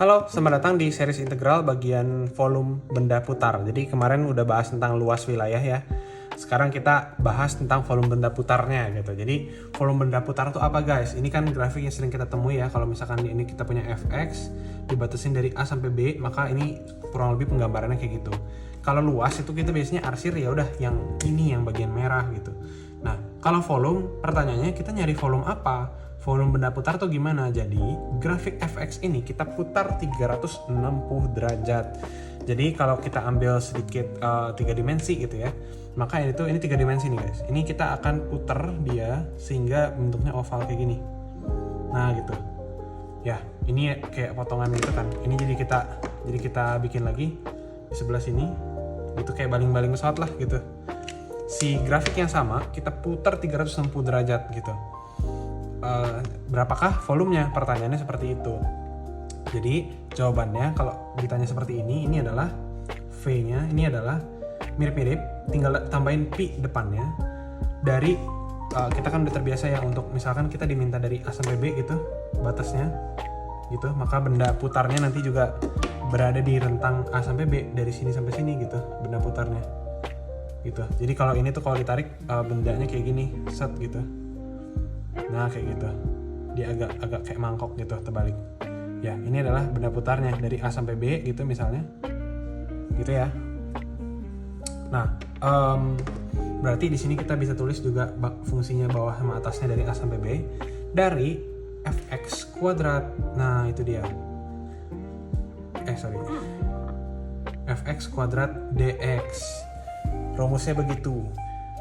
Halo, selamat datang di series integral bagian volume benda putar. Jadi kemarin udah bahas tentang luas wilayah ya. Sekarang kita bahas tentang volume benda putarnya gitu. Jadi volume benda putar itu apa guys? Ini kan grafik yang sering kita temui ya. Kalau misalkan ini kita punya fx dibatasin dari A sampai B, maka ini kurang lebih penggambarannya kayak gitu. Kalau luas itu kita biasanya arsir ya udah yang ini yang bagian merah gitu. Nah, kalau volume pertanyaannya kita nyari volume apa? Volume benda putar tuh gimana? Jadi grafik fx ini kita putar 360 derajat. Jadi kalau kita ambil sedikit 3 dimensi gitu ya, maka ini 3 dimensi nih guys. Ini kita akan putar dia sehingga bentuknya oval kayak gini. Nah gitu. Ya ini kayak potongan gitu kan. Ini jadi kita bikin lagi di sebelah sini. Itu kayak baling-baling pesawat lah gitu. Si grafik yang sama kita putar 360 derajat gitu. Berapakah volumenya? Pertanyaannya seperti itu. Jadi jawabannya kalau ditanya seperti ini adalah V-nya, ini adalah mirip-mirip, tinggal tambahin pi depannya. Dari kita kan udah terbiasa ya untuk misalkan kita diminta dari A sampai B gitu batasnya gitu, maka benda putarnya nanti juga berada di rentang A sampai B, dari sini sampai sini gitu benda putarnya gitu. Jadi kalau ini tuh kalau ditarik bendanya kayak gini set gitu. Nah kayak gitu, dia agak kayak mangkok gitu terbalik. Ya ini adalah benda putarnya dari A sampai B gitu misalnya, gitu ya. Nah berarti di sini kita bisa tulis juga fungsinya bawah sama atasnya dari A sampai B dari fx kuadrat. Nah itu dia. Fx kuadrat dx. Rumusnya begitu.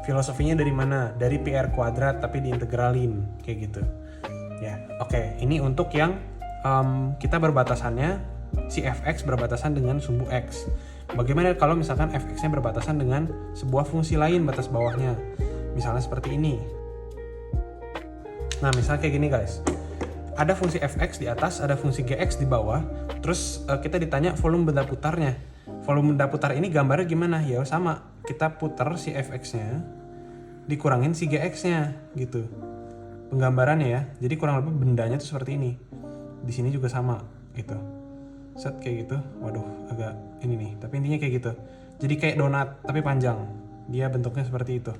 Filosofinya dari mana? Dari PR kuadrat tapi diintegralin kayak gitu. Ya, oke. Ini untuk yang kita berbatasannya si fx berbatasan dengan sumbu x. Bagaimana kalau misalkan fx-nya berbatasan dengan sebuah fungsi lain batas bawahnya? Misalnya seperti ini. Nah, misalnya kayak gini guys. Ada fungsi fx di atas, ada fungsi gx di bawah. Terus kita ditanya volume benda putarnya. Volume benda putar ini gambarnya gimana? Ya sama. Kita putar si fx-nya dikurangin si gx-nya gitu. Penggambarannya ya. Jadi kurang lebih bendanya tuh seperti ini. Di sini juga sama gitu. Set kayak gitu. Waduh, agak ini nih. Tapi intinya kayak gitu. Jadi kayak donat tapi panjang. Dia bentuknya seperti itu.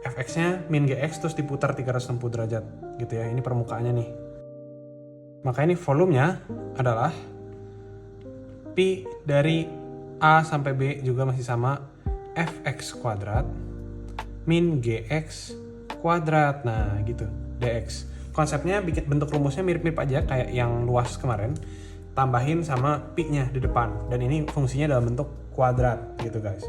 Fx-nya min gx terus diputar 360 derajat gitu ya. Ini permukaannya nih. Maka ini volumenya adalah pi dari A sampai B juga masih sama fx kuadrat min gx kuadrat. Nah gitu, dx. Konsepnya bikin bentuk rumusnya mirip-mirip aja kayak yang luas kemarin, tambahin sama pi-nya di depan, dan ini fungsinya dalam bentuk kuadrat gitu guys.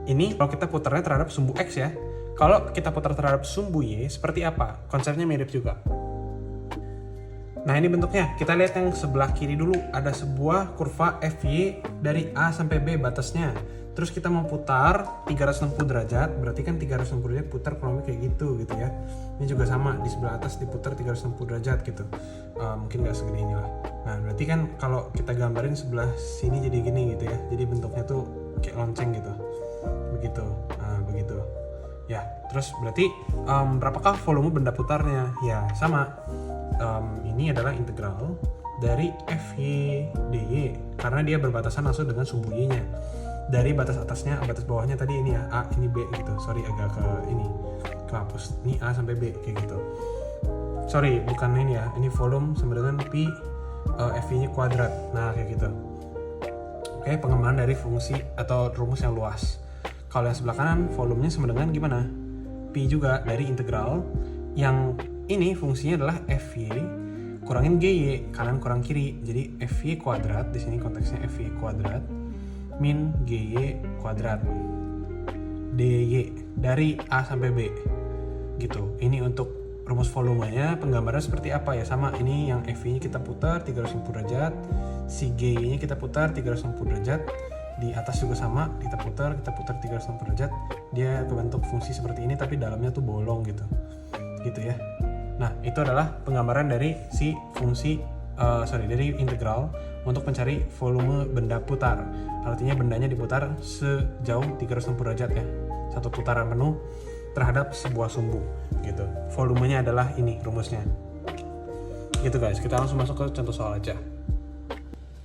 Ini kalau kita putarnya terhadap sumbu x ya. Kalau kita putar terhadap sumbu y seperti apa? Konsepnya mirip juga. Nah ini bentuknya, kita lihat yang sebelah kiri dulu. Ada sebuah kurva FY dari A sampai B batasnya. Terus kita mau putar 360 derajat, berarti kan 360 derajat putar kurang lebih kayak gitu ya. Ini juga sama, di sebelah atas diputar 360 derajat gitu. Mungkin nggak segede ini lah. Nah berarti kan kalau kita gambarin sebelah sini jadi gini gitu ya. Jadi bentuknya tuh kayak lonceng gitu. Begitu, nah begitu. Ya, terus berarti berapakah volume benda putarnya? Ya sama. Ini adalah integral dari Fy dy karena dia berbatasan langsung dengan sumbu y-nya. Dari batas atasnya, batas bawahnya tadi ini ya, A ini B gitu. Sorry agak ke hapus. Ini A sampai B kayak gitu. Sorry, bukan ini ya. Ini volume sama dengan pi Fy-nya kuadrat. Nah, kayak gitu. Oke, pengembangan dari fungsi atau rumus yang luas. Kalau yang sebelah kanan volumenya sama dengan gimana? Pi juga dari integral yang ini fungsinya adalah Fy kurangin Gy, kanan kurang kiri. Jadi Fy kuadrat, di sini konteksnya Fy kuadrat min Gy kuadrat dy dari A sampai B. Gitu. Ini untuk rumus volumenya, penggambaran seperti apa ya? Sama, ini yang Fy-nya kita putar 360 derajat, si Gy-nya kita putar 360 derajat. Di atas juga sama, kita putar 360 derajat. Dia kebentuk fungsi seperti ini tapi dalamnya tuh bolong gitu. Gitu ya. Nah, itu adalah penggambaran dari si fungsi dari integral untuk mencari volume benda putar. Artinya bendanya diputar sejauh 360 derajat ya. Satu putaran penuh terhadap sebuah sumbu gitu. Volumenya adalah ini rumusnya. Gitu guys, kita langsung masuk ke contoh soal aja.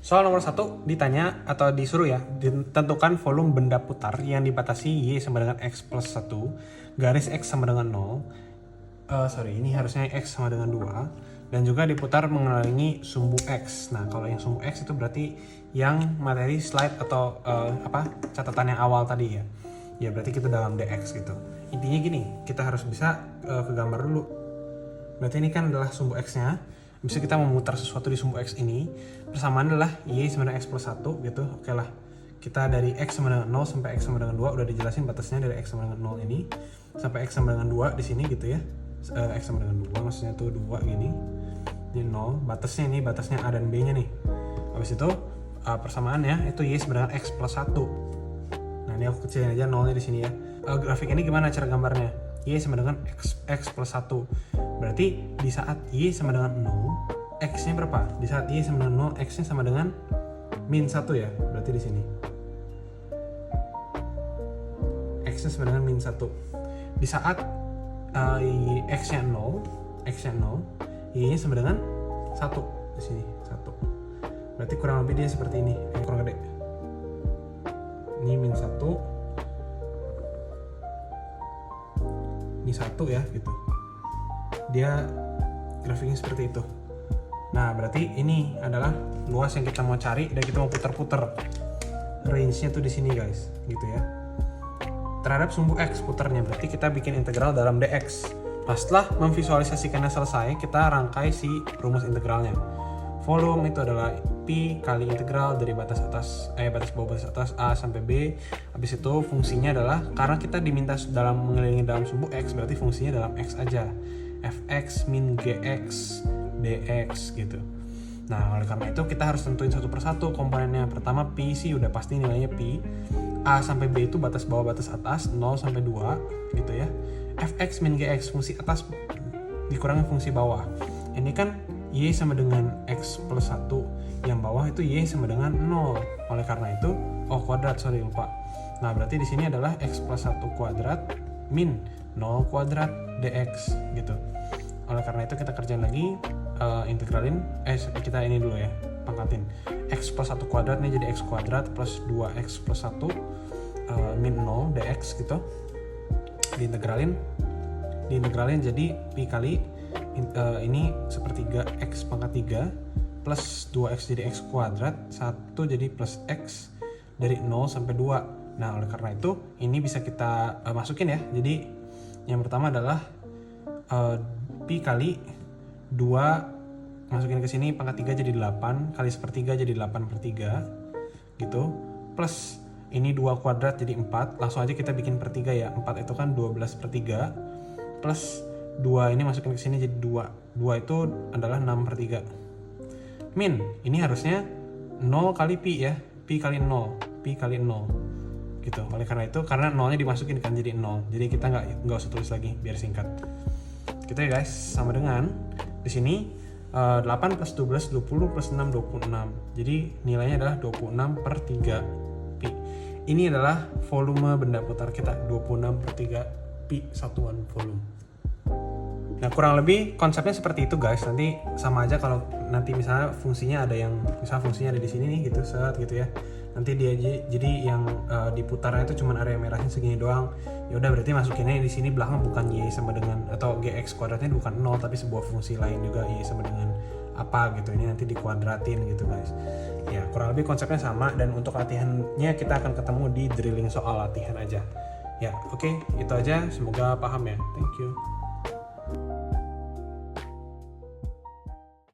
Soal nomor 1 ditanya atau disuruh ya, ditentukan volume benda putar yang dibatasi Y sama dengan X plus 1, garis X sama dengan 0, ini harusnya X sama dengan 2, dan juga diputar mengelilingi sumbu X. Nah kalau yang sumbu X itu berarti yang materi slide atau catatan yang awal tadi ya. Ya berarti kita dalam DX gitu. Intinya gini, kita harus bisa ke gambar dulu. Berarti ini kan adalah sumbu X-nya. Bisa kita memutar sesuatu di sumbu X ini. Persamaan adalah Y sama dengan X plus 1 gitu. Oke lah. Kita dari X sama dengan 0 sampai X sama dengan 2 udah dijelasin batasnya dari X sama dengan 0 ini. Sampai X sama dengan 2 di sini gitu ya. X sama dengan 2 maksudnya tuh 2 gini. Ini 0. Batasnya ini, batasnya A dan B nya nih. Habis itu persamaannya itu Y sama dengan X plus 1. Nah ini aku kecilin aja 0 nya di sini ya. Grafik ini gimana cara gambarnya? Y sama dengan X plus 1. Berarti di saat Y sama dengan 0, X nya berapa? Di saat Y sama dengan 0, X nya sama dengan min 1 ya. Berarti di sini X nya sama dengan min 1. Di saat X nya 0, Y nya sama dengan 1. Di sini 1. Berarti kurang lebih dia seperti ini, kurang gede. Ini min 1, ini 1 ya gitu. Dia grafiknya seperti itu. Nah berarti ini adalah luas yang kita mau cari dan kita mau putar-putar. Range-nya tuh di sini guys, gitu ya. Terhadap sumbu X putarnya, berarti kita bikin integral dalam DX. Nah setelah memvisualisasikannya selesai, kita rangkai si rumus integralnya. Volume itu adalah Pi kali integral dari batas bawah batas atas A sampai B. Habis itu fungsinya adalah, karena kita diminta dalam mengelilingi dalam sumbu X, berarti fungsinya dalam X aja. Fx min Gx dx gitu. Nah oleh karena itu kita harus tentuin satu persatu komponennya. Pertama Pi sih udah pasti nilainya Pi. A sampai B itu batas bawah batas atas 0 sampai 2 gitu ya. Fx min Gx fungsi atas dikurangi fungsi bawah. Ini kan Y sama dengan X plus 1, yang bawah itu Y sama dengan 0. Oleh karena itu, kuadrat, lupa. Nah, berarti di sini adalah X plus 1 kuadrat min 0 kuadrat dx gitu. Oleh karena itu kita kerjain lagi, integralin, kita ini dulu ya, pangkatin. X plus 1 kuadrat nih jadi X kuadrat plus 2X plus 1 min 0 dx gitu. Diintegralin jadi Pi kali ini sepertiga X pangkat 3 plus 2X jadi X kuadrat 1 jadi plus X dari 0 sampai 2. Nah oleh karena itu ini bisa kita masukin ya. Jadi yang pertama adalah Pi kali 2 masukin ke sini pangkat 3 jadi 8 kali sepertiga jadi 8/3 gitu, plus ini 2 kuadrat jadi 4, langsung aja kita bikin per 3 ya. 4 itu kan 12/3 plus 2 ini masukin ke sini jadi 2 itu adalah 6/3 min ini harusnya 0 kali Pi ya, Pi kali 0 gitu. Oleh karena itu, karena 0-nya dimasukin kan jadi 0, jadi kita nggak usah tulis lagi biar singkat gitu ya guys. Sama dengan di sini 8 plus 12 20 plus 6 26, jadi nilainya adalah 26/3 Pi. Ini adalah volume benda putar kita, 26/3 Pi satuan volume. Nah kurang lebih konsepnya seperti itu guys. Nanti sama aja kalau nanti misalnya fungsinya ada yang fungsinya ada di sini nih gitu, set gitu ya. Nanti dia jadi yang diputarnya itu cuma area merahnya segini doang. Ya udah berarti masukinnya di sini belakang bukan Y sama dengan atau Gx kuadratnya bukan 0 tapi sebuah fungsi lain juga Y sama dengan apa gitu. Ini nanti dikuadratin gitu guys. Ya kurang lebih konsepnya sama, dan untuk latihannya kita akan ketemu di drilling soal latihan aja. Ya oke, itu aja, semoga paham ya. Thank you.